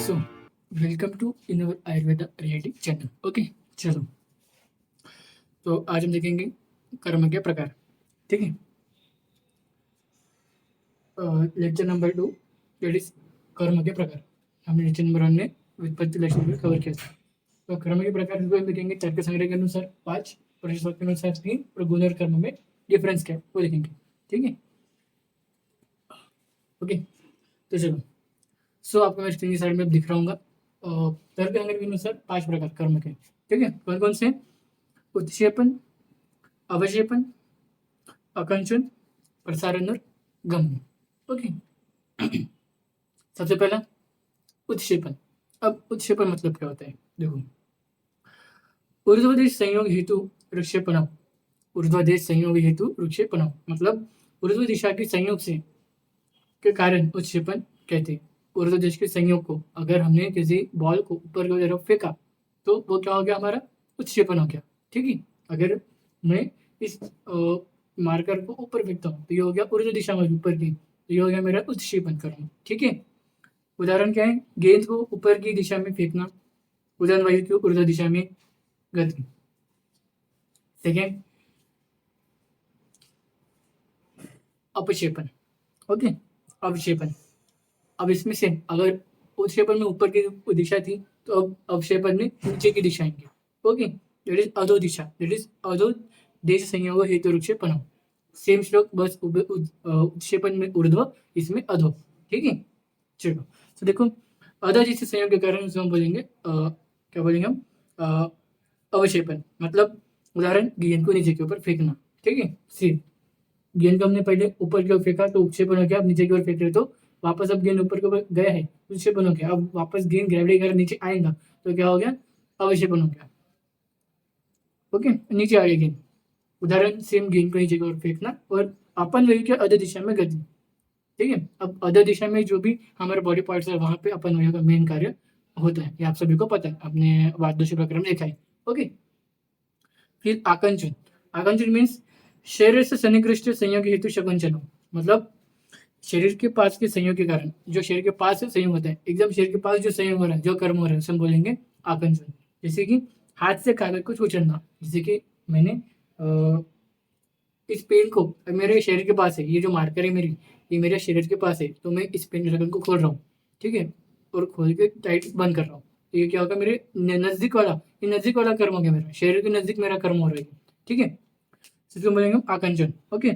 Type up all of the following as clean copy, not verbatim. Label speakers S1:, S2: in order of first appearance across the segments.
S1: So welcome to in our Ayurveda reality channel. Okay, चलो तो आज हम देखेंगे कर्म के प्रकार। ठीक है, लेक्चर नंबर 2 दैट इज कर्म के प्रकार। हमने लेक्चर नंबर 1 में व्युत्पत्ति लक्षण को कवर किया था। तो कर्म के प्रकार को हम देखेंगे तर्क संग्रह के अनुसार 5, परिशोध के अनुसार 3 और गुण और कर्म में डिफरेंस क्या है वो देखेंगे। ठीक है, ओके, तो चलो। सो आपको मैं स्क्रीन की साइड में दिख रहा हूँ तर्क संग्रह के अनुसार 5 प्रकार कर्म के। ठीक है, कौन कौन से? उत्क्षेपण, अवक्षेपण, आकंचन, प्रसारण और गमन। ओके, सबसे पहला उत्क्षेपण। अब उत्क्षेपण मतलब क्या होता है? देखो, ऊर्ध्वदेश संयोग हेतु वृक्षेपण। ऊर्ध्वदेश संयोग हेतु वृक्षेपण मतलब ऊर्ध्व दिशा के संयोग से के कारण उत्क्षेपण कहते हैं। ऊर्ध्व दिशा के संयोग को अगर हमने किसी बॉल को ऊपर की तरफ फेंका तो वो क्या हो गया? हमारा उत्क्षेपण हो गया। ठीक है, अगर मैं इस मार्कर को ऊपर फेंकता हूँ तो ये हो गया ऊर्ध्व दिशा में ऊपर की, तो ये हो गया मेरा उत्क्षेपण कर्म। ठीक है, उदाहरण क्या है? गेंद को ऊपर की दिशा में फेंकना, उदाहरण वायु की ऊर्ध्व दिशा में गति। सेकेंड, अपक्षेपण। ओके, अवक्षेपण। अब इसमें से अगर उत्क्षेपण में ऊपर की दिशा थी तो अब अवक्षेपण में नीचे की दिशा आएंगे। ओके, दैट इज अधो दिशा, दैट इज अधो देश संयोग हेतु वृक्षेपण। सेम श्लोक, बस उत्क्षेपण में ऊर्ध्व, इसमें अधो। ठीक है, चलो तो देखो, अधो जिस संयोग के कारण हम बोलेंगे क्या बोलेंगे हम? अवक्षेपण मतलब उदाहरण गेंद को नीचे के ऊपर फेंकना। ठीक है, सी गेंद को हमने पहले ऊपर की ओर फेंका तो उत्क्षेपण हो गया। अब नीचे की ओर फेंक रहे तो वापस अब गेंद ऊपर की ओर गया है, उत्क्षेपण हो गया। अब वापस गेंद ग्रेविटी के कारण नीचे आएगा तो क्या हो गया? अवक्षेपण हो गया। ओके, नीचे आ गई गेंद। उदाहरण सेम गेंद को नीचे की ओर फेंकना और अपन वही के अधर दिशा में गति। ठीक है, अब अधर दिशा में जो भी हमारे बॉडी पार्ट्स है वहां पे अपन वही का मेन कार्य होता है, ये आप सभी को पता है, आपने वाद्योश प्रक्रम में देखा है। ओके, फिर आकंचन। आकंचन मीन्स शरीर से सन्निकृष्ट संयोग हेतु शकुंचन, मतलब शरीर के पास के संयोग के कारण, जो शरीर के पास से संयोग होता है, एकदम शरीर के पास जो संयोग हो रहा है, जो कर्म हो रहा है, उसे हम बोलेंगे आकंचन। जैसे कि हाथ से कागज को छूचना, जैसे कि मैंने इस पेन को मेरे शरीर के पास है, ये जो मार्कर है मेरी, ये मेरे शरीर के पास है, तो मैं इस पेन ढक्कन को खोल रहा हूँ। ठीक है, और खोल के टाइट बंद कर रहा हूँ, तो ये क्या होगा? मेरे नजदीक वाला, ये नजदीक वाला कर्म हो गया, मेरा शरीर के नजदीक मेरा कर्म हो रहा है। ठीक है, इसको बोलेंगे आकंचन। ओके,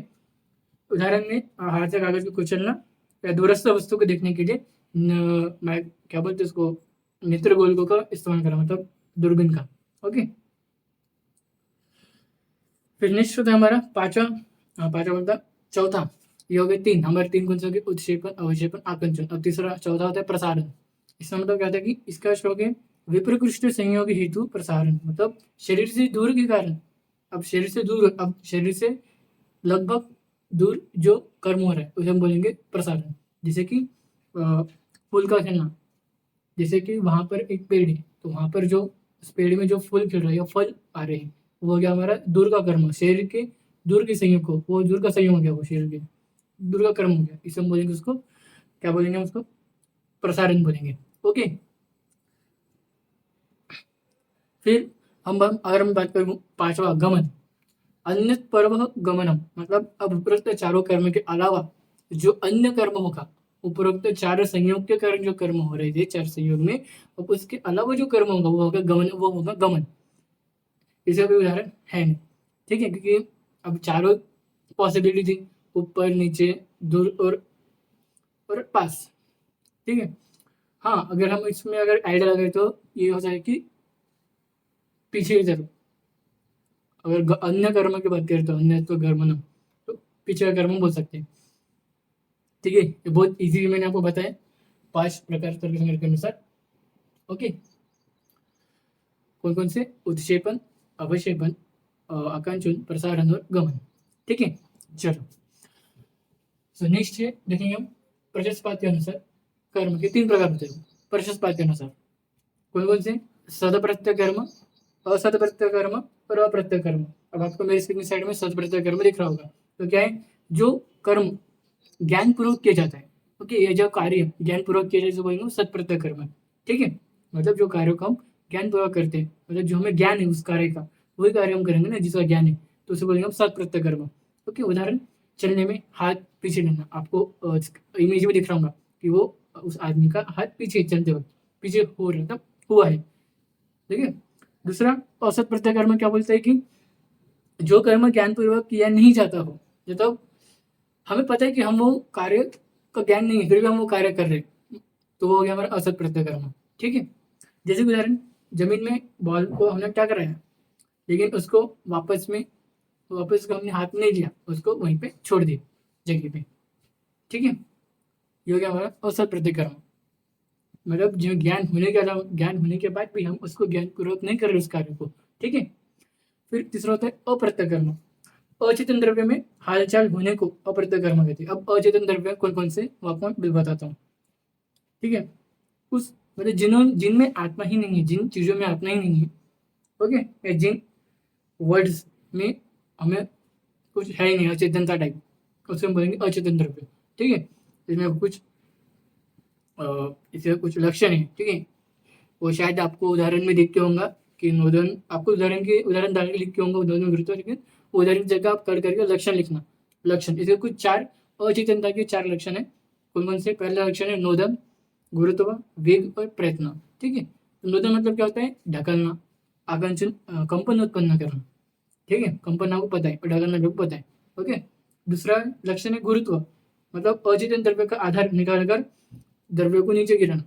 S1: उदाहरण में हाथ से कागज को कुचलना या दूरस्थ वस्तु को देखने के लिए मैं क्या बोलते उसको, नेत्र गोलकों का इस्तेमाल करा, मतलब दूरबीन का। ओके, फिर नेक्स्ट होता है हमारा पांचवा बोलता चौथा, ये हो गए 3 हमारे 3 कौन से हो गए? उत्क्षेपण, अवक्षेपण, आकंचन। अब तीसरा चौथा होता है प्रसारण। इसका मतलब क्या था कि इसका श्लोक है विप्रकृष्ट संयोग हेतु प्रसारण, मतलब शरीर से दूर के कारण। अब शरीर से दूर, अब शरीर से लगभग दूर जो कर्म हो रहा है उसे हम बोलेंगे प्रसारण। जैसे कि फूल का खिलना, जैसे कि वहां पर एक पेड़ है तो वहां पर जो उस पेड़ में जो फूल खिल रहे हैं या फल आ रहे हैं वो हो गया हमारा दूर का कर्म। शरीर के दूर के संयोग को, वो दूर का संयोग हो गया, वो शरीर के दूर का कर्म हो गया, इसे हम बोलेंगे उसको क्या बोलेंगे? उसको प्रसारण बोलेंगे। ओके, फिर अगर हम बात करें पांचवा गमन। अन्य पर्व गमनम, मतलब अब उपरोक्त चारों कर्म के अलावा जो अन्य कर्म होगा, उपरोक्त 4 संयोग के कारण जो कर्म हो रहे थे 4 संयोग में, अब उसके अलावा जो कर्म होगा वो होगा गमन, वो होगा गमन। इसका कोई उदाहरण है नहीं। ठीक है, क्योंकि अब चारों पॉसिबिलिटी थी, ऊपर, नीचे, दूर और पास। ठीक है, हाँ, अगर हम इसमें अगर आइडिया लगाए तो ये हो जाए कि पीछे की तरफ, अगर अन्य कर्म की बात करें तो अन्य तो कर्म, तो पीछे का कर्म बोल सकते हैं। ठीक है, ये बहुत इजी मैंने आपको बताया 5 प्रकार तर्क संग्रह के अनुसार। ओके, कौन कौन से? उत्क्षेपण, अवक्षेपण, आकांचन, प्रसारण और गमन। ठीक है, चलो। सो नेक्स्ट है देखेंगे हम प्रशस्पात के अनुसार कर्म के 3 प्रकार होते हैं। प्रशस्पात के अनुसार कौन कौन से? सदप्रत्यय कर्म, असदप्रत्यय कर्म और अप्रत्यय कर्म। अब आपको मेरी स्क्रीन साइड में सदप्रत्यय कर्म दिख रहा होगा, तो क्या है? जो कर्म ज्ञान पूर्वक किया जाता है। ओके, ये जो कार्य ज्ञान पूर्वक किया जाए बोलेंगे सत्प्रत्यय कर्म। ठीक है, मतलब जो कार्य को हम ज्ञान पूर्वक करते हैं, मतलब जो हमें ज्ञान है उस कार्य का, वही कार्य हम करेंगे ना जिसका ज्ञान है, तो उसे बोलेंगे हम सत्प्रत्यय कर्म। ओके, उदाहरण, चलने में हाथ पीछे लेना, आपको इमेज में दिख रहा होगा कि वो उस आदमी का हाथ पीछे चलते वक्त पीछे हो रहा था, हुआ है। ठीक है, दूसरा औसत प्रत्यय कर्म क्या बोलता है कि जो कर्म ज्ञानपूर्वक किया नहीं जाता हो, मतलब हमें पता है कि हम वो कार्य का ज्ञान नहीं है फिर भी हम वो कार्य कर रहे हैं, तो वो हो गया हमारा असत प्रत्यय कर्म। ठीक है, जैसे कि उदाहरण, जमीन में बॉल को हमने क्या कराया, लेकिन उसको वापस को हमने हाथ में नहीं लिया, उसको वहीं पे छोड़ दिया जगह पे। ठीक है, ये हो गया हमारा औसत प्रत्यय कर्म। मतलब जो ज्ञान होने के बाद भी हम उसको ज्ञान पूर्वक नहीं कर रहे उस कार्य को। ठीक है, फिर तीसरा होता है अप्रत्यय कर्म। अचेतन द्रव्य में हालचाल होने को अप्रत्यय कर्म कहते हैं। अब अचेतन द्रव्य कौन कौन से वो आपको मैं बताता हूँ। ठीक है, उस मतलब जिनमें आत्मा ही नहीं है, जिन चीजों में आत्मा ही नहीं है, ओके, या जिन वर्ड्स में हमें कुछ है ही नहीं, अचेतनता टाइप, उसको हम बोलेंगे अचेतन द्रव्य। ठीक है, इसमें इसके कुछ लक्षण है। ठीक है, वो शायद आपको उदाहरण में देख के होगा कि नोदन, आपको उदाहरण डाल के लिख के होगा उदाहरण में गुरुत्व, लेकिन उदाहरण की जगह आप कर करके लक्षण लिखना। लक्षण, इसके कुछ 4 अचेतनता के 4 लक्षण है। कौन कौन से? पहला लक्षण है नोदन, गुरुत्व, वेग और प्रयत्न। ठीक है, तो नोदन मतलब क्या होता है? ढकलना, आकर्षण, कंपन उत्पन्न करना। ठीक है, कंपन आपको पता है और ढकलना आपको पता है। ओके, दूसरा लक्षण है गुरुत्व, मतलब अचेतन द्रव्य का आधार निकालकर द्रव्य को नीचे गिराना।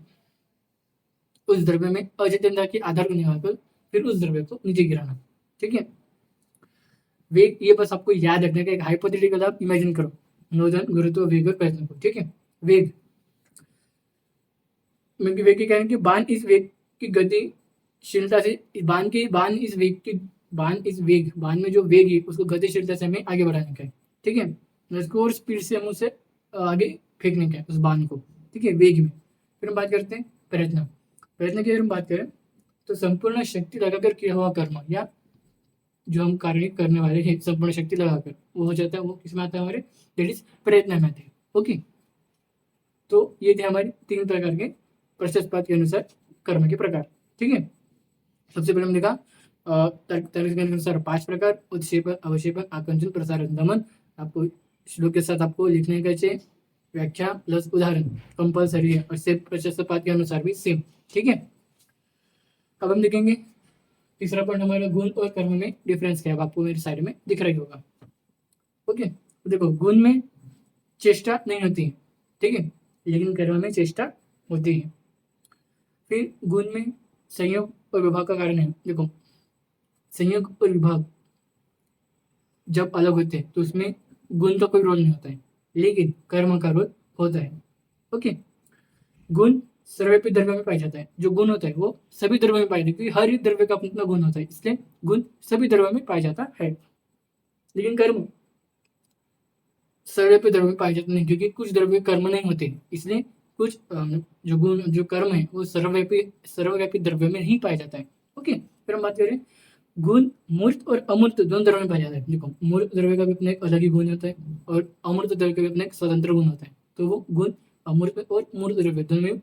S1: उस द्रव्य में अचेतनता के आधार को निकालकर फिर उस द्रव्य को नीचे गिराना। ठीक है, वेग, ये बस आपको याद रखने का एक हाइपोथेटिकल आप इमेजिन करो, नोदन, गुरुत्व, वेग और प्रयत्न को। ठीक है, वेग, वेग के कारण कि बाण इस वेग की गतिशीलता से बाण में जो वेग है उसको गतिशीलता से हमें आगे बढ़ाने का है। ठीक है, उसको और स्पीड से हम उसे आगे फेंकने का है उस बाण को। ठीक है, वेग में। फिर हम बात करते हैं प्रयत्न। प्रयत्न की अगर हम बात करें तो संपूर्ण शक्ति लगाकर किया हुआ कर्म, या जो हम कार्य करने वाले हैं संपूर्ण शक्ति लगाकर, वो हो जाता है, वो किसमें आता है हमारे, दैट इज प्रयत्न में आते हैं। ओके, तो ये थे हमारे 3 प्रकार के प्रशस्पात के अनुसार कर्म के प्रकार। ठीक है, सबसे पहले हम देखा तर्क के अनुसार 5 प्रकार, उत्क्षेपण, अवक्षेपण, आकंचन, प्रसारण, दमन। आपको श्लोक के साथ आपको लिखने का चाहिए, व्याख्या प्लस उदाहरण कंपल्सरी है, और सेम प्रशस्पात के अनुसार भी सेम। ठीक है, अब हम देखेंगे तीसरा पॉइंट हमारा गुण और कर्म में डिफरेंस क्या है, आपको मेरी साइड में दिख रही होगा। ओके, तो देखो, गुण में चेष्टा नहीं होती है, ठीक है, लेकिन कर्म में चेष्टा होती है। फिर गुण में संयोग और विभाग का कारण है। देखो, संयोग और विभाग जब अलग होते हैं तो उसमें गुण का कोई रोल नहीं होता है, लेकिन कर्म का रोल होता है। ओके, गुण सर्वव्यापी द्रव्य में पाया जाता है। जो गुण होता है वो सभी द्रव्य में पाया जाता है, क्योंकि हर एक द्रव्य का अपना गुण होता है, इसलिए गुण सभी द्रव्य में पाया जाता है। लेकिन कर्म सर्वव्यापी द्रव्य में पाए जाते नहीं, क्योंकि कुछ द्रव्य कर्म नहीं होते, इसलिए कुछ जो गुण जो कर्म है वो सर्वव्यापी द्रव्य में नहीं पाया जाता है। ओके, फिर हम बात करें गुण मूर्त और अमूर्त दोनों द्रव्य में पाया जाता है। देखो, मूर्त द्रव्य का भी अपना एक अलग ही गुण होता है और अमूर्त द्रव्य का भी अपना एक स्वतंत्र गुण होता है, तो वो गुण अमूर्त और मूर्त द्रव्य दोनों में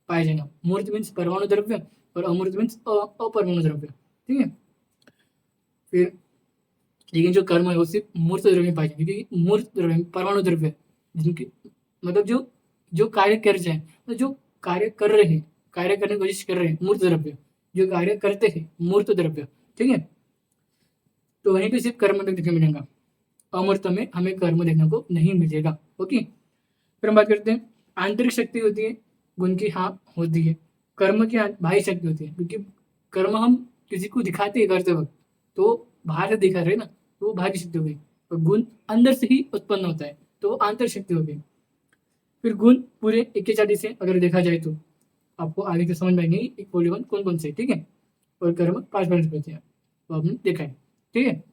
S1: पाया जाएगा। मूर्त मीन्स परमाणु द्रव्य और अमूर्त मीन्स अपरमाणु द्रव्य। ठीक है, फिर लेकिन जो कर्म है वो सिर्फ मूर्त द्रव्य में पाए जाते हैं, क्योंकि मूर्त द्रव्य परमाणु द्रव्य जिनकी मतलब जो जो कार्य कर जाए, तो जो कार्य कर रहे हैं, कार्य करने की कोशिश कर रहे हैं, मूर्त द्रव्य, जो कार्य करते हैं मूर्त द्रव्य। ठीक है, तो वहीं पे सिर्फ कर्म देखने मिलेगा, अमूर्त में हमें कर्म देखने को नहीं मिलेगा। ओके, फिर हम बात करते हैं आंतरिक शक्ति होती है गुण की, हाँ होती है। कर्म की बाह्य शक्ति होती है, क्योंकि कर्म हम किसी को दिखाते हैं करते वक्त, तो बाहर से दिखा रहे ना, तो वो बाहरी शक्ति हो गई, और गुण अंदर से ही उत्पन्न होता है, तो वो आंतरिक शक्ति हो गई। फिर गुण पूरे 41 से अगर देखा जाए तो आपको आगे तो समझ में आएंगे एक पोलीगन कौन कौन से। ठीक है, और कर्म 5 मिनट होते हैं, तो आपने देखा है। ठीक है,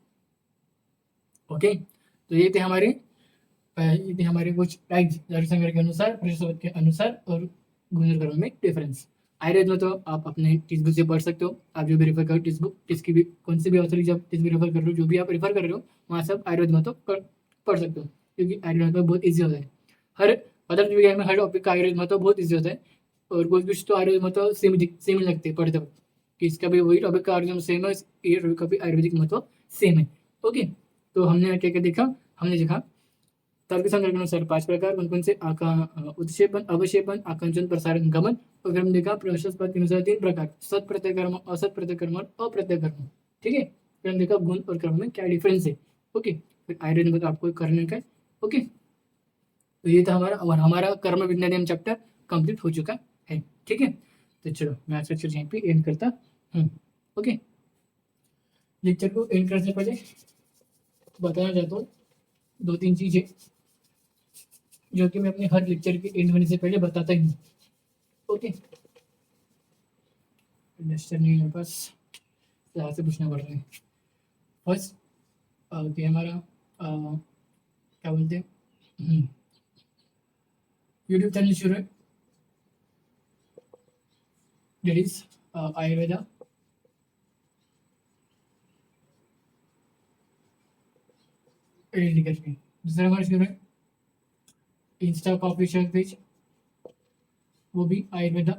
S1: ओके, तो ये थे हमारे कुछ टाइप्स संग्रह के अनुसार, प्रशस्त के अनुसार और गुण कर्म में डिफरेंस। आयुर्वेद में तो आप अपने टेक्स्ट बुक से पढ़ सकते हो, आप जो भी रेफर करो टेक्स्ट बुक, टेक्स्ट की भी कौन सी भी ऑथर जब टेक्स्ट रेफर कर रहे हो, जो भी आप रेफर कर रहे हो वहाँ सब आयुर्वेद में तो पढ़ सकते हो, क्योंकि आयुर्वेद में बहुत ईजी होता है। हर पदार्थ विज्ञान में हर टॉपिक का आयुर्वेद में तो बहुत ईजी होता है, और कुछ तो आयुर्वेदिक महत्व सेम ही लगते हैं पढ़ते वक्त कि इसका भी वही टॉपिक का आयुर्वेदिक सेम है, ये टॉपिक का भी आयुर्वेदिक महत्व सेम है। ओके, तो हमने क्या क्या देखा, हमने देखा तर्क संग्रह के अनुसार 5 प्रकार कौन कौन से उत्क्षेपण, अवक्षेपण, आकुंचन, प्रसारण, गमन। और फिर हम देखा प्रशस्त पद के अनुसार 3 प्रकार, सत प्रत्ययकर्म, असत प्रत्ययकर्म और अप्रत्ययकर्म। ठीक है, फिर हम देखा गुण और कर्म में क्या डिफरेंस है। ओके, फिर आयुर्वेद में आपको करने का है। ओके, तो ये था हमारा, और हमारा कर्म विज्ञान चैप्टर कंप्लीट हो चुका है। ठीक है, तो चलो मैं आज लेक्चर यहीं पे एंड करता हूँ। ओके, लेक्चर को एंड करने से पहले बताना चाहता हूँ 2-3 चीजें जो कि मैं अपने हर लेक्चर के एंड होने से पहले बताता ही हूँ। ओके, लेक्चर नहीं है बस, यहाँ से पूछना पड़ रहा है। फर्स्ट कि हमारा क्या बोलते हैं, यूट्यूब चैनल शुरू है, दैट इज आयुर्वेदा करके। दूसरा हमारा शुरू है इंस्टा का ऑफिशियल पेज, वो भी आयुर्वेदा।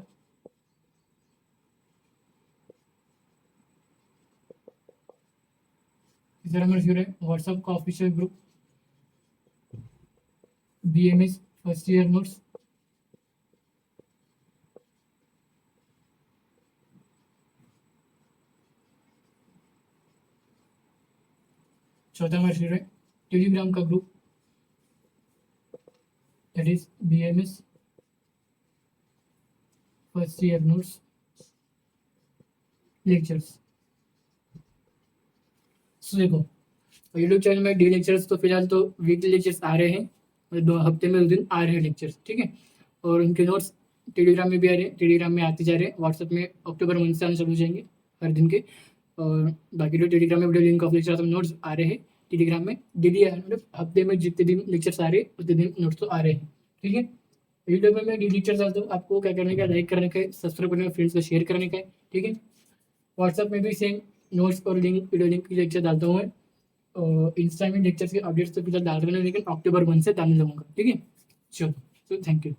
S1: तीसरा हमारा शुरू है व्हाट्सएप का official group BMS first year notes. चौथा हमारा शुरू है टेलीग्राम का group, that is BMS first year notes lectures. So देखो यूट्यूब चैनल में डेली लेक्चर्स तो फिलहाल तो वीकली लेक्चर्स आ रहे हैं, 2 हफ्ते में 2 दिन आ रहे हैं लेक्चर्स। ठीक है, और उनके नोट्स टेलीग्राम में भी आ रहे हैं, टेलीग्राम में आते जा रहे हैं, व्हाट्सएप में अक्टूबर मंथ से आने चालू हो जाएंगे हर दिन के। और बाकी जो टेलीग्राम में video link of lecture notes आ रहे हैं टेलीग्राम में डेली, मतलब हफ्ते में जितने दिन लेक्चर्स आ रहे हैं उतने दिन नोट्स तो आ रहे हैं। ठीक है, यूट्यूब में मैं डेली लेक्चर्स डालता हूँ, आपको क्या करने का, लाइक करने का है, सब्सक्राइब करने का, फ्रेंड्स को शेयर करने का है। ठीक है, व्हाट्सएप में भी सेम नोट्स और वीडियो लिंक की लेक्चर डालता हूँ मैं। और इंस्टा में लेक्चर्स के अपडेट्स तो फिलहाल डाल रहे हैं, लेकिन अक्टूबर 1 से डालने लगूंगा। ठीक है, चलो, तो थैंक यू।